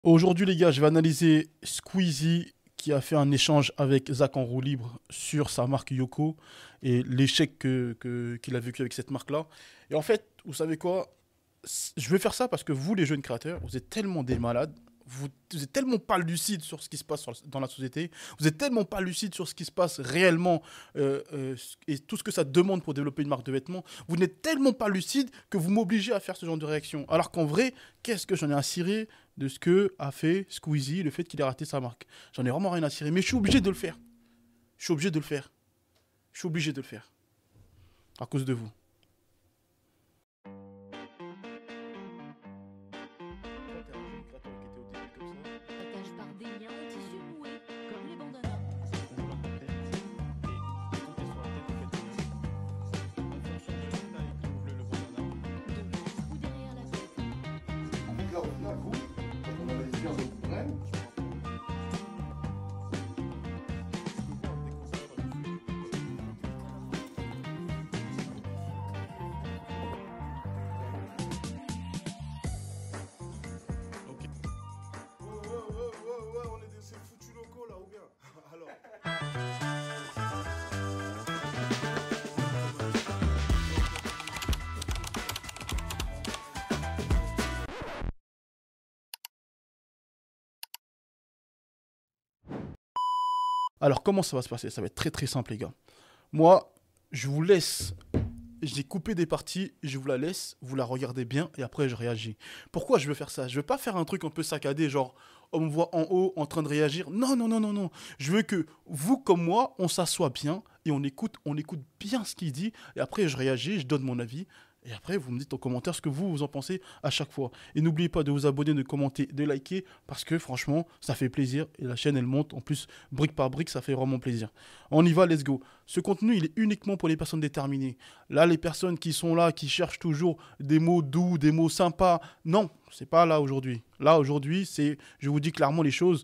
Aujourd'hui, les gars, je vais analyser Squeezie qui a fait un échange avec Zach en roue libre sur sa marque Yoko et l'échec qu'il a vécu avec cette marque-là. Et en fait, vous savez quoi? Je vais faire ça parce que vous, les jeunes créateurs, vous êtes tellement des malades. Vous êtes tellement pas lucide sur ce qui se passe dans la société. Vous êtes tellement pas lucide sur ce qui se passe réellement et tout ce que ça demande pour développer une marque de vêtements. Vous n'êtes tellement pas lucide que vous m'obligez à faire ce genre de réaction. Alors qu'en vrai, qu'est-ce que j'en ai à cirer de ce que a fait Squeezie, le fait qu'il ait raté sa marque? J'en ai vraiment rien à cirer. Mais je suis obligé de le faire. Je suis obligé de le faire. Je suis obligé de le faire. À cause de vous. Package par des liens en tissu noué, comme les bandanas. Devant ou derrière la tête. En fait, là, au final, vous, quand on avait les yeux en problème, on est des ces foutus locaux là, ou bien? Alors. Alors, comment ça va se passer? Ça va être très très simple, les gars. Moi, je vous laisse. J'ai coupé des parties, je vous la laisse, vous la regardez bien et après je réagis. Pourquoi je veux faire ça? Je veux pas faire un truc un peu saccadé, genre on me voit en haut en train de réagir. Non, non, non, non, non. Je veux que vous comme moi, on s'assoit bien et on écoute bien ce qu'il dit et après je réagis, je donne mon avis. Et après, vous me dites en commentaire ce que vous en pensez à chaque fois. Et n'oubliez pas de vous abonner, de commenter, de liker, parce que franchement, ça fait plaisir. Et la chaîne, elle monte. En plus, brique par brique, ça fait vraiment plaisir. On y va, let's go. Ce contenu, il est uniquement pour les personnes déterminées. Là, les personnes qui sont là, qui cherchent toujours des mots doux, des mots sympas, non, c'est pas là aujourd'hui. Là, aujourd'hui, c'est, je vous dis clairement les choses,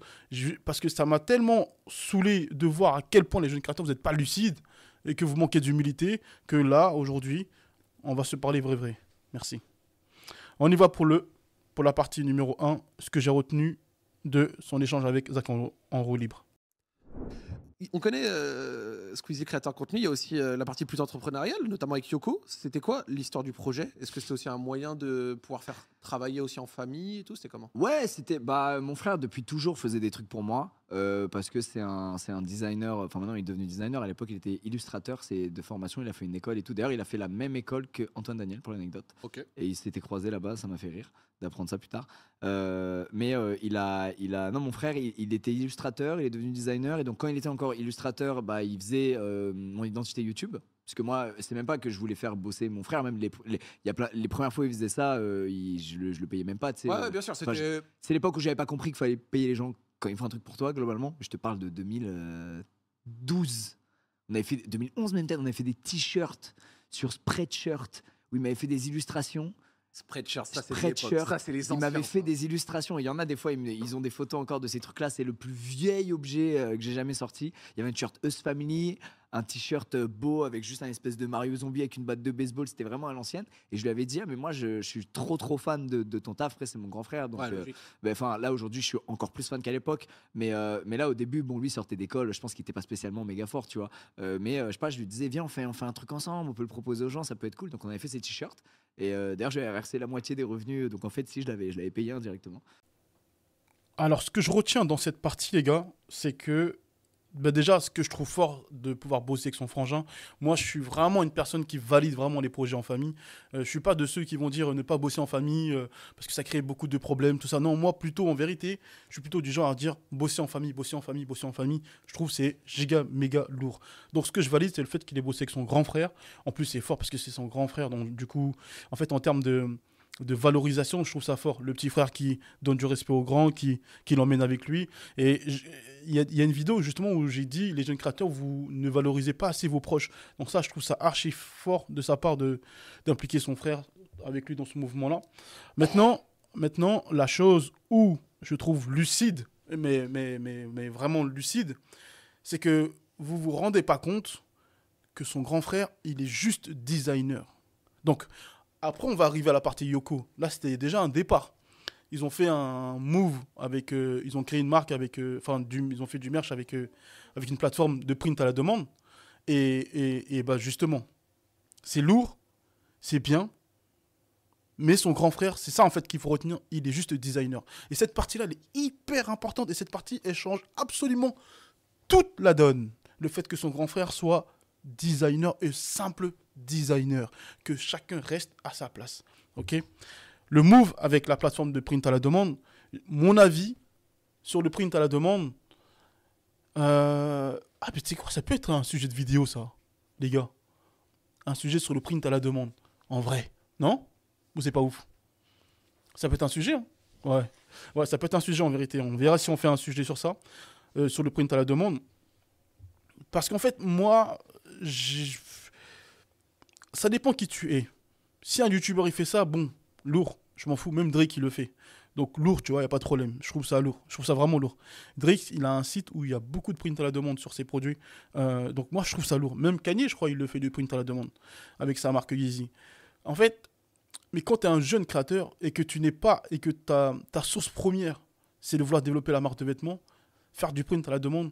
parce que ça m'a tellement saoulé de voir à quel point les jeunes créateurs, vous n'êtes pas lucides et que vous manquez d'humilité, que là, aujourd'hui, on va se parler vrai vrai. Merci. On y va pour la partie numéro un, ce que j'ai retenu de son échange avec Zach en roue libre. On connaît Squeezie créateur de contenu, il y a aussi la partie plus entrepreneuriale, notamment avec Yoko. C'était quoi l'histoire du projet? Est-ce que c'était aussi un moyen de pouvoir faire travailler aussi en famille et tout? C'était comment? Ouais, c'était mon frère depuis toujours faisait des trucs pour moi parce que c'est un designer. Enfin maintenant il est devenu designer. À l'époque il était illustrateur. C'est de formation. Il a fait une école et tout. D'ailleurs il a fait la même école que Antoine Daniel pour l'anecdote. Ok. Et ils s'étaient croisés là-bas. Ça m'a fait rire d'apprendre ça plus tard. Non, mon frère il était illustrateur. Il est devenu designer et donc quand il était encore illustrateur, bah il faisait mon identité YouTube. Parce que moi, c'est même pas que je voulais faire bosser mon frère, même il y a les premières fois où il faisait ça, je le payais même pas, tu sais. Ouais, bien sûr, Enfin, c'était. c'est l'époque où j'avais pas compris qu'il fallait payer les gens quand ils font un truc pour toi, globalement. Je te parle de 2012. On avait fait 2011 même peut-être, on avait fait des t-shirts sur Spreadshirt où il m'avait fait des illustrations. Spreadshirt, ça c'est Spreadshirt. l'époque. Ça c'est les Il anciens. m'avait fait des illustrations. Il y en a des fois, ils ont des photos encore de ces trucs-là. C'est le plus vieil objet que j'ai jamais sorti. Il y avait un t-shirt Us Family, un t-shirt beau avec juste un espèce de Mario zombie avec une batte de baseball. C'était vraiment à l'ancienne. Et je lui avais dit, ah, mais moi, je suis trop fan de ton taf. Après, c'est mon grand frère. Donc, Ouais, logique. là, aujourd'hui, je suis encore plus fan qu'à l'époque. Mais là, au début, bon, lui sortait d'école. Je pense qu'il était pas spécialement méga fort, tu vois. Je sais pas, je lui disais, viens, on fait un truc ensemble. On peut le proposer aux gens. Ça peut être cool. Donc, on avait fait ces t-shirts. Et d'ailleurs, j'avais versé la moitié des revenus. Donc, en fait, si je l'avais payé indirectement. Alors, ce que je retiens dans cette partie, les gars, c'est que déjà, ce que je trouve fort de pouvoir bosser avec son frangin, moi, je suis vraiment une personne qui valide vraiment les projets en famille. Je suis pas de ceux qui vont dire ne pas bosser en famille parce que ça crée beaucoup de problèmes, tout ça. Non, moi, plutôt, en vérité, je suis plutôt du genre à dire bosser en famille, bosser en famille, bosser en famille. Je trouve que c'est giga, méga lourd. Donc, ce que je valide, c'est le fait qu'il ait bossé avec son grand frère. En plus, c'est fort parce que c'est son grand frère. Donc, du coup, en fait, en termes de valorisation, je trouve ça fort. Le petit frère qui donne du respect au grand, qui l'emmène avec lui. Et il y a une vidéo justement où j'ai dit, les jeunes créateurs, vous ne valorisez pas assez vos proches. Donc ça, je trouve ça archi fort de sa part d'impliquer son frère avec lui dans ce mouvement-là. Maintenant, la chose où je trouve lucide, mais vraiment lucide, c'est que vous vous rendez pas compte que son grand frère, il est juste designer. Donc, après, on va arriver à la partie Yoko. Là, c'était déjà un départ. ils ont fait un move avec. Ils ont créé une marque avec. Enfin, ils ont fait du merch avec une plateforme de print à la demande. Et bah, justement, c'est lourd, c'est bien. Mais son grand frère, c'est ça en fait qu'il faut retenir, il est juste designer. Et cette partie-là, elle est hyper importante. Et cette partie, elle change absolument toute la donne. Le fait que son grand frère soit designer et simple designer. Que chacun reste à sa place. Ok ? Le move avec la plateforme de print à la demande, mon avis sur le print à la demande, ah mais tu sais quoi, ça peut être un sujet de vidéo ça, les gars. Un sujet sur le print à la demande, en vrai, non ? Ou c'est pas ouf ? Ça peut être un sujet, hein ? Ouais, ça peut être un sujet en vérité. On verra si on fait un sujet sur ça, sur le print à la demande. Parce qu'en fait, moi, ça dépend qui tu es. Si un youtubeur il fait ça, bon, lourd, je m'en fous, même Drake il le fait. Donc lourd, tu vois, il n'y a pas de problème. Je trouve ça lourd, je trouve ça vraiment lourd. Drake, il a un site où il y a beaucoup de print à la demande sur ses produits. Donc moi, je trouve ça lourd. Même Kanye, je crois, il le fait du print à la demande avec sa marque Yeezy. En fait, mais quand tu es un jeune créateur et que tu n'es pas, et que ta source première, c'est de vouloir développer la marque de vêtements, faire du print à la demande,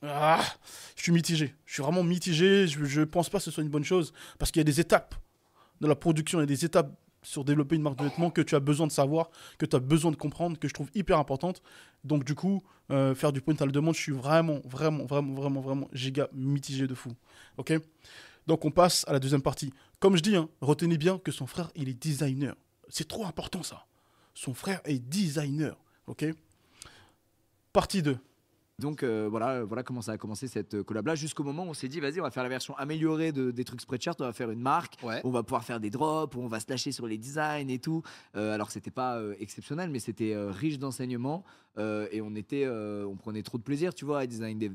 je suis mitigé. Je suis vraiment mitigé. Je ne pense pas que ce soit une bonne chose. Parce qu'il y a des étapes dans la production, il y a des étapes sur développer une marque de vêtements que tu as besoin de savoir, que tu as besoin de comprendre, que je trouve hyper importante. Donc du coup, faire du print à la demande, je suis vraiment giga mitigé de fou. Ok ? Donc on passe à la deuxième partie. Comme je dis, hein, retenez bien que son frère, il est designer. C'est trop important ça. Son frère est designer. Ok ? Partie 2. Donc voilà comment ça a commencé cette collab-là, jusqu'au moment où on s'est dit, vas-y, on va faire la version améliorée des trucs Spreadshirt, on va faire une marque, Ouais. on va pouvoir faire des drops, on va se lâcher sur les designs et tout. Alors c'était pas exceptionnel, mais c'était riche d'enseignements et on prenait trop de plaisir, tu vois, à designer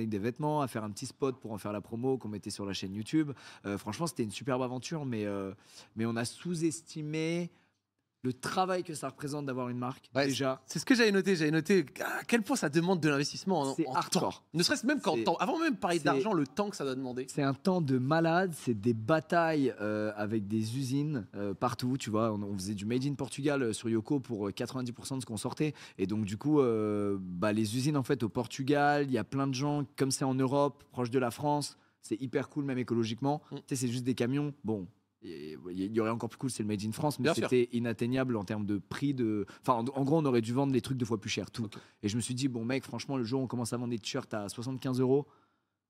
des vêtements, à faire un petit spot pour en faire la promo qu'on mettait sur la chaîne YouTube. Franchement, c'était une superbe aventure, mais on a sous-estimé le travail que ça représente d'avoir une marque. Ouais, déjà. C'est ce que j'avais noté. J'avais noté à quel point ça demande de l'investissement C'est en hardcore. temps. Ne serait-ce même qu'en C'est- temps. Avant même de parler c'est- d'argent, le temps que ça doit demander. C'est un temps de malade, c'est des batailles avec des usines partout, tu vois. On faisait du Made in Portugal sur Yoko pour 90% de ce qu'on sortait. Et donc, du coup, les usines, en fait, au Portugal, il y a plein de gens, comme c'est en Europe, proche de la France, c'est hyper cool, même écologiquement. Tu sais, c'est juste des camions. Bon. Il y aurait encore plus cool, c'est le Made in France, mais Bien sûr. c'était inatteignable en termes de prix. Enfin, en gros, on aurait dû vendre les trucs 2 fois plus cher, tout. Ok. Et je me suis dit, bon, mec, franchement, le jour où on commence à vendre des t-shirts à 75 €,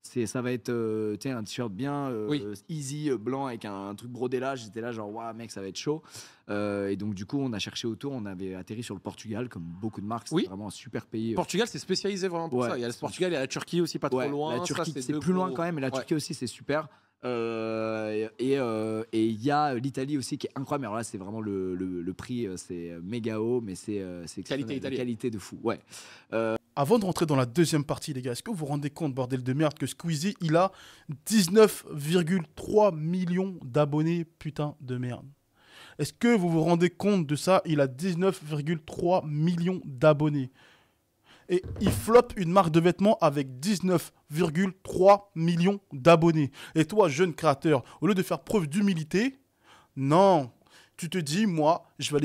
ça va être un t-shirt bien Oui. easy, blanc, avec un truc brodé là. J'étais là, genre, waouh, mec, ça va être chaud. Et donc, du coup, on a cherché autour. On avait atterri sur le Portugal, comme beaucoup de marques. C'est Oui. vraiment un super pays. Portugal, c'est spécialisé vraiment pour Ouais. ça. Il y a le Portugal, il y a la Turquie aussi, pas trop Ouais, loin. la Ça, Turquie, c'est deux plus loin gros- quand même, mais la Ouais. Turquie aussi, c'est super. Et il y a l'Italie aussi qui est incroyable. Alors là, c'est vraiment le prix, c'est méga haut, mais c'est exceptionnel. La italienne. qualité de fou. Ouais. Avant de rentrer dans la deuxième partie, les gars, est-ce que vous vous rendez compte, bordel de merde, que Squeezie, il a 19,3 millions d'abonnés, putain de merde. Est-ce que vous vous rendez compte de ça? Il a 19,3 millions d'abonnés. Et il floppe une marque de vêtements avec 19,3 millions d'abonnés. Et toi, jeune créateur, au lieu de faire preuve d'humilité, non. Tu te dis, moi, je vais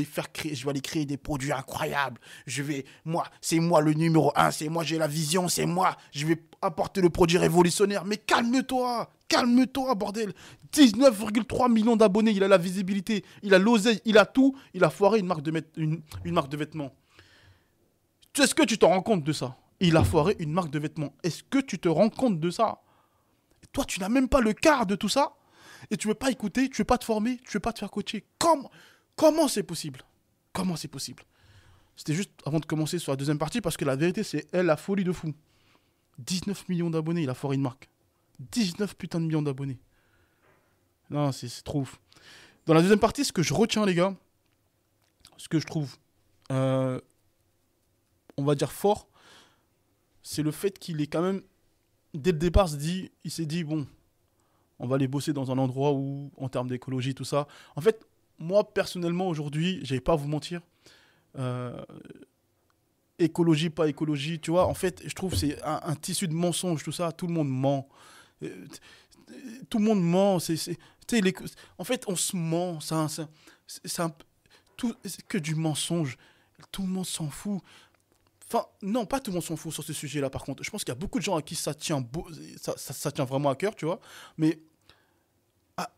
aller créer des produits incroyables. C'est moi le numéro 1, c'est moi, j'ai la vision, c'est moi, je vais apporter le produit révolutionnaire. Mais calme-toi, bordel. 19,3 millions d'abonnés, il a la visibilité, il a l'oseille, il a tout, il a foiré une marque de vêtements. Est-ce que tu te rends compte de ça? Il a foiré une marque de vêtements. Est-ce que tu te rends compte de ça? Et toi, tu n'as même pas le quart de tout ça. Et tu ne veux pas écouter, tu ne veux pas te former, tu ne veux pas te faire coacher. Comment c'est possible? Comment c'est possible? C'était juste avant de commencer sur la deuxième partie, parce que la vérité, c'est elle, la folie de fou. 19 millions d'abonnés, il a foiré une marque. 19 putains de millions d'abonnés. Non, c'est trop ouf. Dans la deuxième partie, ce que je retiens, les gars, ce que je trouve, on va dire fort, c'est le fait qu'il est quand même, dès le départ, il s'est dit, bon, on va aller bosser dans un endroit où, en termes d'écologie, tout ça. En fait, moi, personnellement, aujourd'hui, je vais pas vous mentir, écologie, pas écologie, tu vois, en fait, je trouve que c'est un tissu de mensonges, tout ça, tout le monde ment. Tout le monde ment. En fait, on se ment. C'est que du mensonge. Tout le monde s'en fout. Enfin, non, pas tout le monde s'en fout sur ce sujet-là, par contre. Je pense qu'il y a beaucoup de gens à qui ça tient, ça tient vraiment à cœur, tu vois. Mais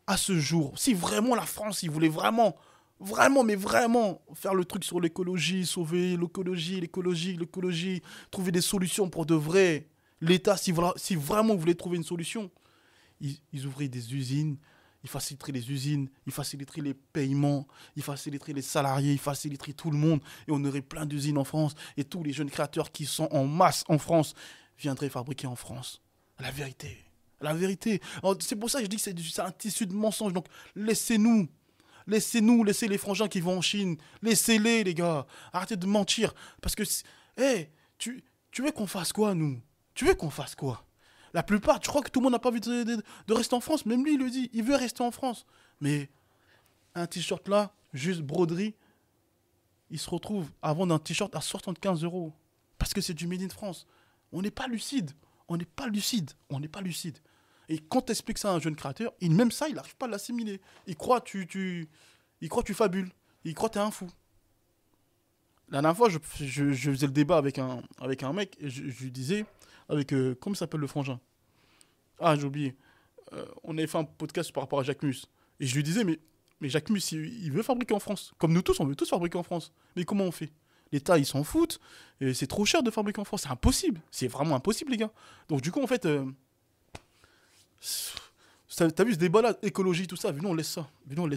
à ce jour, si vraiment la France, il voulait vraiment, vraiment, mais vraiment faire le truc sur l'écologie, sauver l'écologie, trouver des solutions pour de vrai, l'État, si vraiment voulait trouver une solution, ils ouvraient des usines, ils faciliteraient les usines, ils faciliteraient les paiements, ils faciliteraient les salariés, ils faciliteraient tout le monde. Et on aurait plein d'usines en France. Et tous les jeunes créateurs qui sont en masse en France viendraient fabriquer en France. La vérité. La vérité. Alors, c'est pour ça que je dis que c'est un tissu de mensonges. Donc laissez-nous. Laissez les frangins qui vont en Chine. Laissez-les, les gars. Arrêtez de mentir. Parce que, hey, tu veux qu'on fasse quoi, nous? Tu veux qu'on fasse quoi? La plupart, je crois que tout le monde n'a pas envie de rester en France. Même lui, il le dit. Il veut rester en France. Mais un t-shirt là, juste broderie, il se retrouve à vendre un t-shirt à 75 €. Parce que c'est du Made in France. On n'est pas lucide. On n'est pas lucide. On n'est pas lucide. Et quand tu expliques ça à un jeune créateur, même ça, il n'arrive pas à l'assimiler. Il croit que tu fabules. Il croit que tu es un fou. La dernière fois, je faisais le débat avec un mec et je lui disais, comment s'appelle le frangin? Ah, j'ai oublié. On avait fait un podcast par rapport à Jacques Mus. Et je lui disais, mais Jacques Mus, il veut fabriquer en France. Comme nous tous, on veut tous fabriquer en France. Mais comment on fait? L'État, ils s'en foutent. Et c'est trop cher de fabriquer en France. C'est impossible. C'est vraiment impossible, les gars. Donc, du coup, en fait, t'as vu ce débat-là, écologie, tout ça? Venons, on laisse ça. Venons, on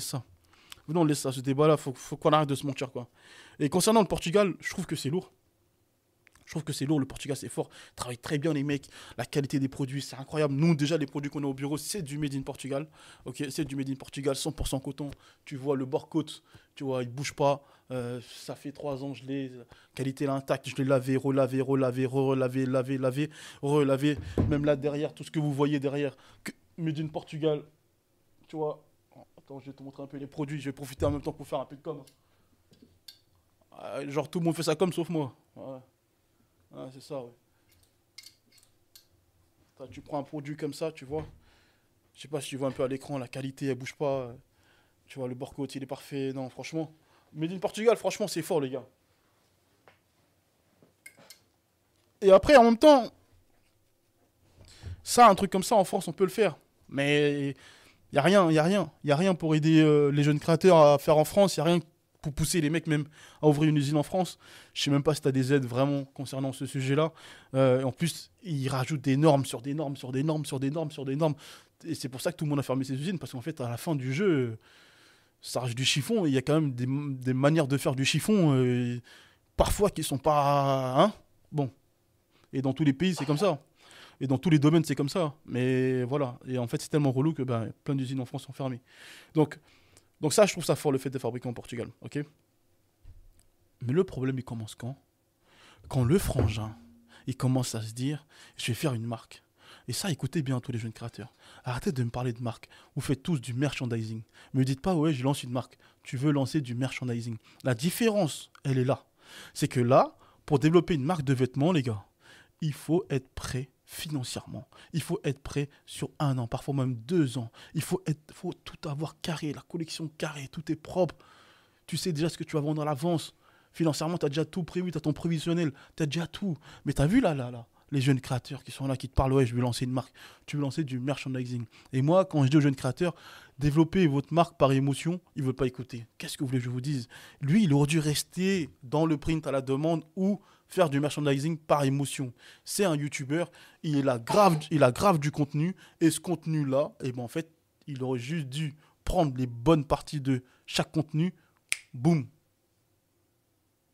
laisse ça. Ce débat-là, faut qu'on arrête de se mentir, quoi. Et concernant le Portugal, je trouve que c'est lourd. Le Portugal c'est fort, ils travaillent très bien les mecs, la qualité des produits c'est incroyable. Nous déjà les produits qu'on a au bureau c'est du Made in Portugal, ok, c'est du Made in Portugal, 100% coton. Tu vois le barcode, tu vois il bouge pas, ça fait 3 ans je l'ai, qualité là intacte, je l'ai lavé, relavé, même là derrière, tout ce que vous voyez derrière, Made in Portugal, tu vois. Attends, je vais te montrer un peu les produits, je vais profiter en même temps pour faire un peu de com. Genre tout le monde fait ça comme sauf moi. Ouais. Ah, c'est ça, ouais. Tu prends un produit comme ça, tu vois. Je sais pas si tu vois un peu à l'écran, la qualité, elle bouge pas. Tu vois, le barcode, il est parfait. Non, franchement. Made in Portugal, franchement, c'est fort, les gars. Et après, en même temps, ça, un truc comme ça, en France, on peut le faire. Mais il n'y a rien. Il n'y a rien pour aider les jeunes créateurs à faire en France. Il n'y a rien pour pousser les mecs même à ouvrir une usine en France. Je sais même pas si tu as des aides vraiment concernant ce sujet-là. En plus, ils rajoutent des normes sur des normes. Et c'est pour ça que tout le monde a fermé ses usines, parce qu'en fait, à la fin du jeu, ça reste du chiffon. Et il y a quand même des manières de faire du chiffon, parfois qui sont pas... Hein, bon. Et dans tous les pays, c'est comme ça. Et dans tous les domaines, c'est comme ça. Mais voilà. Et en fait, c'est tellement relou que plein d'usines en France sont fermées. Donc ça, je trouve ça fort, le fait de fabriquer en Portugal, ok? Mais le problème, il commence quand? Quand le frangin, il commence à se dire, je vais faire une marque. Et ça, écoutez bien tous les jeunes créateurs. Arrêtez de me parler de marque. Vous faites tous du merchandising. Ne me dites pas, ouais, je lance une marque. Tu veux lancer du merchandising. La différence, elle est là. C'est que là, pour développer une marque de vêtements, les gars, il faut être prêt financièrement. Il faut être prêt sur 1 an, parfois même 2 ans. Il faut tout avoir carré, la collection carrée, tout est propre. Tu sais déjà ce que tu vas vendre à l'avance. Financièrement, tu as déjà tout prévu, tu as ton prévisionnel, tu as déjà tout. Mais tu as vu là, les jeunes créateurs qui sont là, qui te parlent, ouais, je vais lancer une marque. Tu veux lancer du merchandising. Et moi, quand je dis aux jeunes créateurs, développez votre marque par émotion, ils ne veulent pas écouter. Qu'est-ce que vous voulez que je vous dise? Lui, il aurait dû rester dans le print à la demande ou faire du merchandising par émotion. C'est un YouTuber, il a grave du contenu, et ce contenu-là, en fait, il aurait juste dû prendre les bonnes parties de chaque contenu, boum,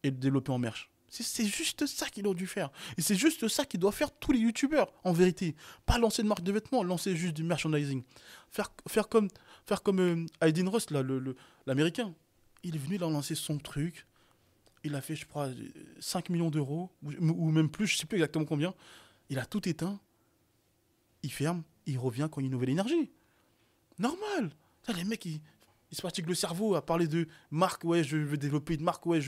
et le développer en merch. C'est juste ça qu'il aurait dû faire. Et c'est juste ça qu'il doit faire tous les youtubeurs, en vérité. Pas lancer une marque de vêtements, lancer juste du merchandising. Faire comme Aiden Ross, là, l'américain. Il est venu, il a lancé son truc. Il a fait, je crois, 5 millions d'euros, ou même plus, je ne sais plus exactement combien. Il a tout éteint. Il ferme, il revient quand il y a une nouvelle énergie. Normal. Ça, les mecs, ils se fatiguent le cerveau à parler de marque, ouais, je veux développer une marque, ouais,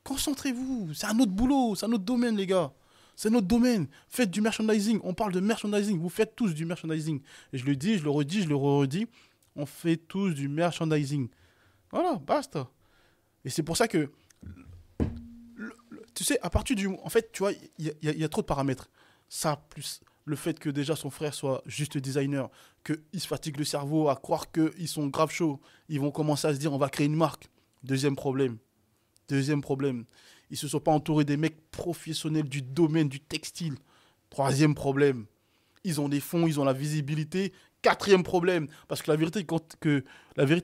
Concentrez-vous, c'est un autre boulot, c'est un autre domaine, les gars. C'est notre domaine. Faites du merchandising. On parle de merchandising. Vous faites tous du merchandising. Et je le dis, je le redis, on fait tous du merchandising. Voilà, basta. Et c'est pour ça que, tu sais, à partir du... En fait, tu vois, il y a trop de paramètres. Ça, plus le fait que déjà son frère soit juste designer, qu'il se fatigue le cerveau à croire qu'ils sont grave chauds, ils vont commencer à se dire on va créer une marque. Deuxième problème. Deuxième problème. Ils se sont pas entourés des mecs professionnels du domaine du textile. Troisième problème. Ils ont des fonds, ils ont la visibilité. Quatrième problème. Parce que la vérité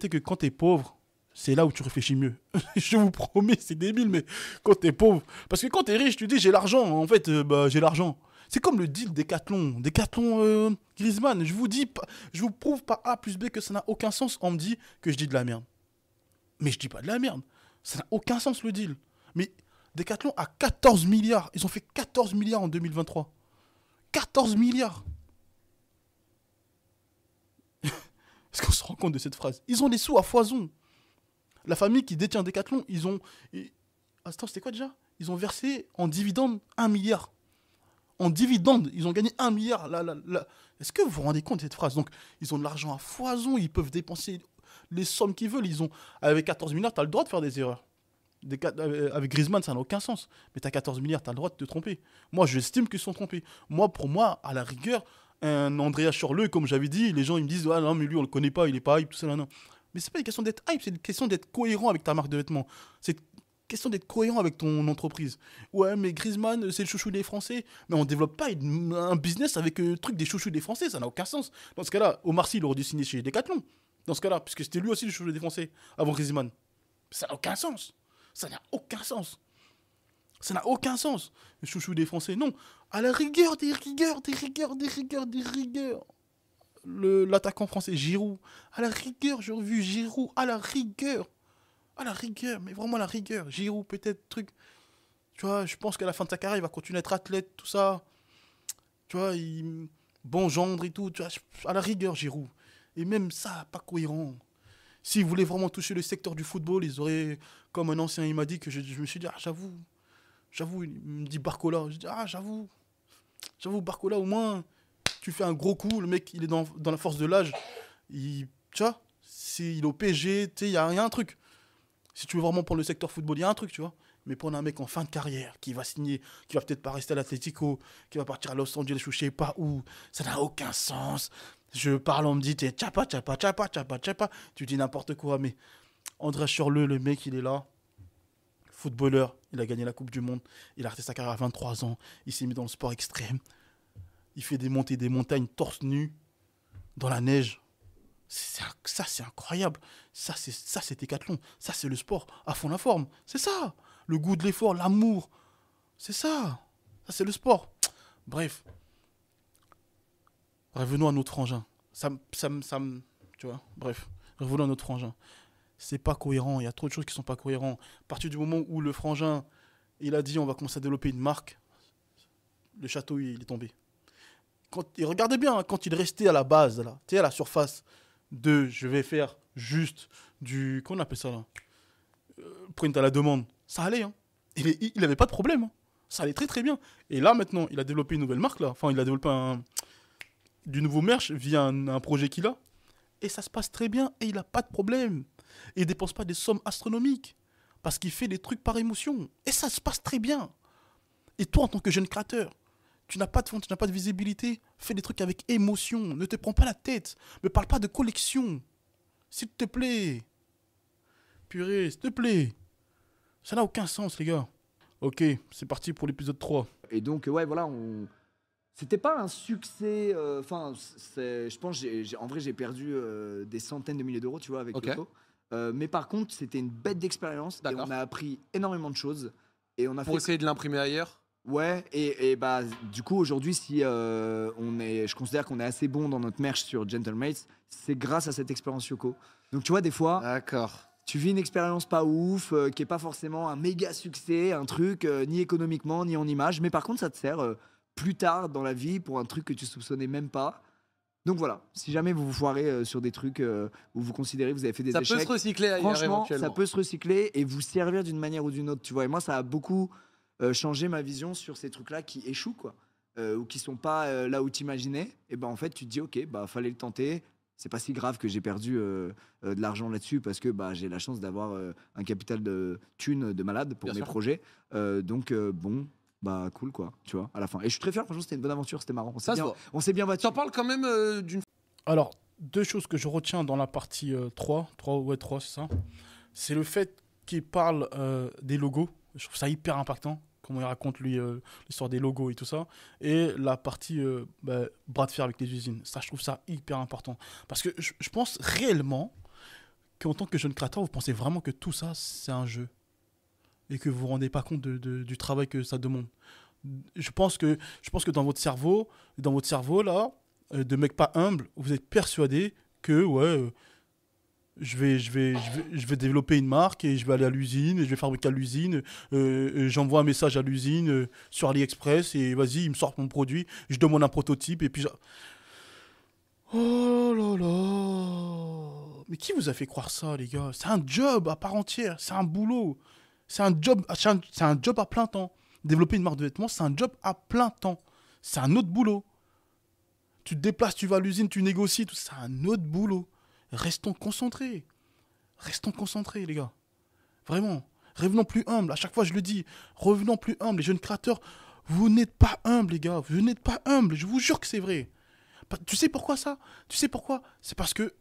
que quand tu es pauvre, c'est là où tu réfléchis mieux. Je vous promets, c'est débile, mais quand tu es pauvre. Parce que quand tu es riche, tu dis j'ai l'argent. En fait, bah, j'ai l'argent. C'est comme le deal Decathlon. Decathlon Griezmann. Je vous dis, je vous prouve par A plus B que ça n'a aucun sens. On me dit que je dis de la merde. Mais je dis pas de la merde. Ça n'a aucun sens le deal. Mais Decathlon a 14 milliards. Ils ont fait 14 milliards en 2023. 14 milliards. Est-ce qu'on se rend compte de cette phrase? Ils ont des sous à foison. La famille qui détient Decathlon, ils ont... Attends, c'était quoi déjà? Ils ont versé en dividende 1 milliard. En dividende, ils ont gagné 1 milliard. Est-ce que vous vous rendez compte de cette phrase? Donc, ils ont de l'argent à foison, ils peuvent dépenser les sommes qu'ils veulent. Avec 14 milliards, tu as le droit de faire des erreurs. Avec Griezmann, ça n'a aucun sens. Mais tu as 14 milliards, tu as le droit de te tromper. Moi, j'estime qu'ils se sont trompés. Pour moi, à la rigueur, un Andrea Schürrle, comme j'avais dit, les gens ils me disent ah non, mais lui, on le connaît pas, il est pas hype, tout ça, là, non. Mais c'est pas une question d'être hype, c'est une question d'être cohérent avec ta marque de vêtements. C'est une question d'être cohérent avec ton entreprise. Ouais, mais Griezmann, c'est le chouchou des Français. Mais on développe pas un business avec le truc des chouchous des Français, ça n'a aucun sens. Dans ce cas-là, Omar Sy, il aurait dû signer chez Decathlon. Dans ce cas-là, puisque c'était lui aussi le chouchou des Français, avant Griezmann. Ça n'a aucun sens. Ça n'a aucun sens. Ça n'a aucun sens. Le chouchou des Français, non. À la rigueur, des rigueurs. L'attaquant français, Giroud. À la rigueur, j'ai revu Giroud. À la rigueur. Mais vraiment à la rigueur. Giroud, peut-être, truc. Tu vois, je pense qu'à la fin de sa carrière, il va continuer à être athlète, tout ça. Tu vois, bon gendre et tout. Tu vois, à la rigueur, Giroud. Et même ça, pas cohérent. S'ils voulaient vraiment toucher le secteur du football, ils auraient, comme un ancien, il m'a dit que je me suis dit, ah, j'avoue, il me dit Barcola. Je dis, ah, j'avoue, Barcola, au moins, tu fais un gros coup, le mec, il est dans la force de l'âge. Tu vois, il est au PSG, tu sais, il y a un truc. Si tu veux vraiment prendre le secteur football, il y a un truc, tu vois. Mais prendre un mec en fin de carrière, qui va signer, qui va peut-être pas rester à l'Atlético, qui va partir à Los Angeles ou je sais pas où, ça n'a aucun sens. Je parle, on me dit, t'es tchapa. Tu dis n'importe quoi, mais André Schürrle, le mec, il est là. Footballeur, il a gagné la Coupe du Monde. Il a arrêté sa carrière à 23 ans. Il s'est mis dans le sport extrême. Il fait des montées, des montagnes, torse nu, dans la neige. Ça, c'est incroyable. Ça, c'est Decathlon. Ça, c'est le sport à fond la forme. C'est ça. Le goût de l'effort, l'amour. C'est ça. Ça, c'est le sport. Bref. Revenons à notre frangin. Tu vois, bref. Revenons à notre frangin. C'est pas cohérent. Il y a trop de choses qui sont pas cohérentes. À partir du moment où le frangin, il a dit on va commencer à développer une marque, le château, il est tombé. Et regardez bien, hein, quand il restait à la base, là, tu sais, à la surface de je vais faire juste du. Comment on appelle ça là print à la demande. Ça allait, hein. Il avait pas de problème. Hein. Ça allait très très bien. Et là maintenant, il a développé une nouvelle marque là. Enfin, il a développé du nouveau merch via un projet qu'il a. Et ça se passe très bien et il a pas de problème. Et il dépense pas des sommes astronomiques. Parce qu'il fait des trucs par émotion. Et ça se passe très bien. Et toi, en tant que jeune créateur, tu n'as pas de fond, tu n'as pas de visibilité. Fais des trucs avec émotion. Ne te prends pas la tête. Ne parle pas de collection. S'il te plaît. Purée, s'il te plaît. Ça n'a aucun sens, les gars. Ok, c'est parti pour l'épisode 3. Et donc, ouais, voilà, c'était pas un succès. Enfin, je pense, en vrai, j'ai perdu des centaines de milliers d'euros, tu vois, avec Ok. Yoko. Mais par contre, c'était une bête d'expérience. Et D'accord. on a appris énormément de choses. Et on a Pour fait. essayer de l'imprimer ailleurs. Ouais, et bah, du coup, aujourd'hui, si je considère qu'on est assez bon dans notre merch sur Gentlemates, c'est grâce à cette expérience Yoko. Donc, tu vois, des fois. D'accord. Tu vis une expérience pas ouf, qui est pas forcément un méga succès, un truc ni économiquement ni en image, mais par contre ça te sert plus tard dans la vie pour un truc que tu soupçonnais même pas. Donc voilà, si jamais vous vous foirez sur des trucs où vous considérez que vous avez fait des Ça échecs, peut se recycler ailleurs franchement, éventuellement. ça peut se recycler et vous servir d'une manière ou d'une autre, tu vois. Et moi, ça a beaucoup changé ma vision sur ces trucs-là qui échouent, quoi, ou qui sont pas là où t'imaginais. Et ben en fait, tu te dis, ok, bah fallait le tenter. c'est pas si grave que j'ai perdu de l'argent là-dessus parce que bah, j'ai la chance d'avoir un capital de thunes de malade pour Bien mes sûr. projets. Donc bon, bah cool quoi, tu vois, à la fin. Et je suis très fier, franchement, c'était une bonne aventure, c'était marrant. Ça se voit. On s'est bien battu. T'en parles quand même d'une. Alors, deux choses que je retiens dans la partie 3, c'est ça. C'est le fait qu'il parle des logos. Je trouve ça hyper impactant, comment il raconte lui l'histoire des logos et tout ça. Et la partie bras de fer avec les usines. Ça, je trouve ça hyper important. Parce que je pense réellement qu'en tant que jeune créateur, vous pensez vraiment que tout ça, c'est un jeu. Et que vous vous rendez pas compte du travail que ça demande. Je pense que dans votre cerveau là, de mec pas humble, vous êtes persuadé que je vais développer une marque et je vais aller à l'usine, et je vais fabriquer à l'usine, j'envoie un message à l'usine sur AliExpress et vas-y, ils me sortent mon produit, je demande un prototype et puis oh là là. Mais qui vous a fait croire ça, les gars? C'est un job à part entière, c'est un boulot. C'est un job à plein temps. Développer une marque de vêtements, c'est un job à plein temps. C'est un autre boulot. Tu te déplaces, tu vas à l'usine, tu négocies, tout ça, c'est un autre boulot. Restons concentrés. Restons concentrés, les gars. Vraiment. Revenons plus humbles. À chaque fois, je le dis. Revenons plus humbles. Les jeunes créateurs, vous n'êtes pas humbles, les gars. Vous n'êtes pas humbles. Je vous jure que c'est vrai. Tu sais pourquoi ça? Tu sais pourquoi? C'est parce que,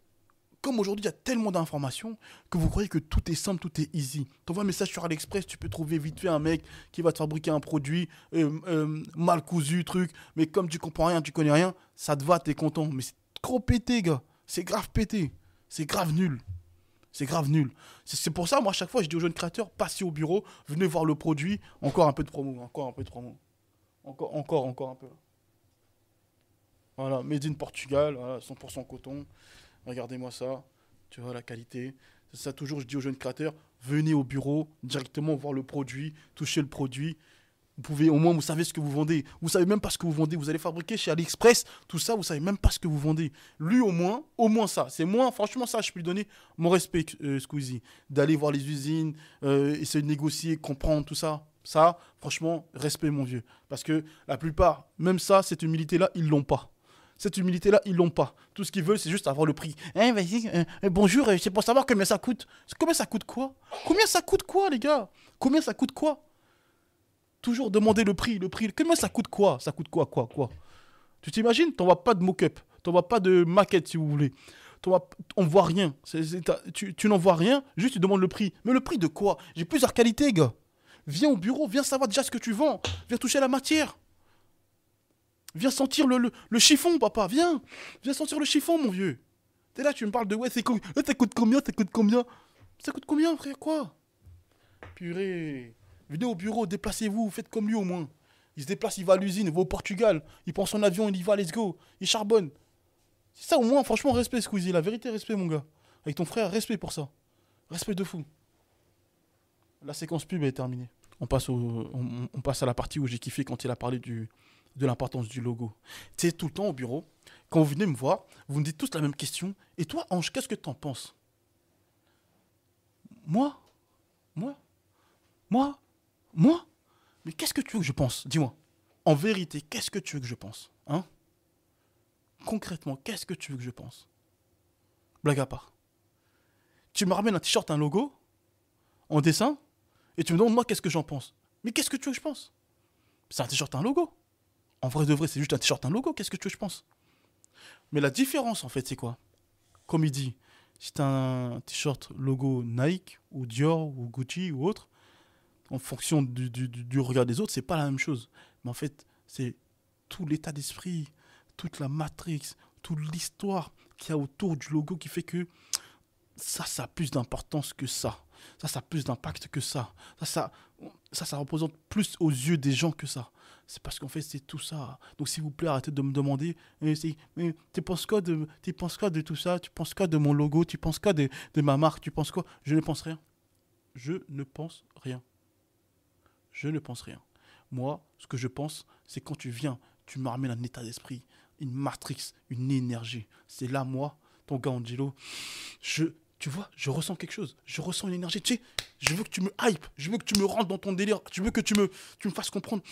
comme aujourd'hui, il y a tellement d'informations que vous croyez que tout est simple, tout est easy. Tu envoies un message sur AliExpress, tu peux trouver vite fait un mec qui va te fabriquer un produit mal cousu, truc. Mais comme tu comprends rien, tu connais rien, ça te va, t'es content. Mais c'est trop pété, gars. C'est grave pété. C'est grave nul. C'est grave nul. C'est pour ça, moi, à chaque fois, je dis aux jeunes créateurs, passez au bureau, venez voir le produit. Encore un peu de promo, encore un peu de promo. Encore un peu. Voilà, made in Portugal, voilà, 100% coton. Regardez-moi ça. Tu vois la qualité. C'est ça, toujours, je dis aux jeunes créateurs, venez au bureau, directement voir le produit, toucher le produit. Vous pouvez, au moins, vous savez ce que vous vendez. Vous savez même pas ce que vous vendez. Vous allez fabriquer chez AliExpress, tout ça, vous savez même pas ce que vous vendez. Lui, au moins ça. C'est moi, franchement, ça, je peux lui donner mon respect, Squeezie. D'aller voir les usines, essayer de négocier, comprendre tout ça. Ça, franchement, respect, mon vieux. Parce que la plupart, même ça, cette humilité-là, ils l'ont pas. Cette humilité-là, ils l'ont pas. Tout ce qu'ils veulent, c'est juste avoir le prix. Vas-y, bonjour, c'est pour savoir combien ça coûte. Combien ça coûte quoi? Combien ça coûte quoi, les gars? Combien ça coûte quoi? Toujours demander le prix. Combien ça coûte quoi? Ça coûte quoi? Tu t'imagines? T'envoies pas de mock-up. T'envoies pas de maquette, si vous voulez. On voit rien. Tu n'en vois rien, juste tu demandes le prix. Mais le prix de quoi? J'ai plusieurs qualités, gars. Viens au bureau, viens savoir déjà ce que tu vends. Viens toucher la matière. Viens sentir le chiffon, papa. Viens sentir le chiffon, mon vieux. T'es là, tu me parles de ça coûte combien? Ça coûte combien, frère? Quoi? Purée. Venez au bureau, déplacez-vous, faites comme lui au moins. Il se déplace, il va à l'usine, il va au Portugal. Il prend son avion, il y va, let's go. Il charbonne. C'est ça au moins, franchement, respect, Squeezie. La vérité, respect, mon gars. Avec ton frère, respect pour ça. Respect de fou. La séquence pub est terminée. On passe à la partie où j'ai kiffé quand il a parlé de l'importance du logo. Tu sais, tout le temps au bureau, quand vous venez me voir, vous me dites tous la même question. Et toi, Ange, qu'est-ce que t'en penses? Moi? Mais qu'est-ce que tu veux que je pense? Dis-moi. En vérité, qu'est-ce que tu veux que je pense? Hein? Concrètement, qu'est-ce que tu veux que je pense? Blague à part. Tu me ramènes un t-shirt, un logo, en dessin, et tu me demandes moi qu'est-ce que j'en pense. Mais qu'est-ce que tu veux que je pense? C'est un t-shirt, un logo. En vrai de vrai, c'est juste un t-shirt, un logo. Qu'est-ce que tu veux que je pense? Mais la différence, en fait, c'est quoi? Comme il dit, si t'as un t-shirt logo Nike, ou Dior, ou Gucci, ou autre, en fonction du regard des autres, c'est pas la même chose. Mais en fait, c'est tout l'état d'esprit, toute la matrix, toute l'histoire qu'il y a autour du logo qui fait que ça a plus d'importance que ça. Ça a plus d'impact que ça. Ça représente plus aux yeux des gens que ça. C'est parce qu'en fait, c'est tout ça. Donc, s'il vous plaît, arrêtez de me demander mais tu penses quoi de tout ça? Tu penses quoi de mon logo? Tu penses quoi de ma marque? Tu penses quoi? Je ne pense rien. Je ne pense rien. Je ne pense rien. Moi, ce que je pense, c'est quand tu viens, tu me ramènes un état d'esprit, une matrix, une énergie. C'est là, moi, ton gars Angelo, tu vois, je ressens quelque chose. Je ressens une énergie. Tu sais, je veux que tu me hype. Je veux que tu me rentres dans ton délire. Je veux que tu me fasses comprendre.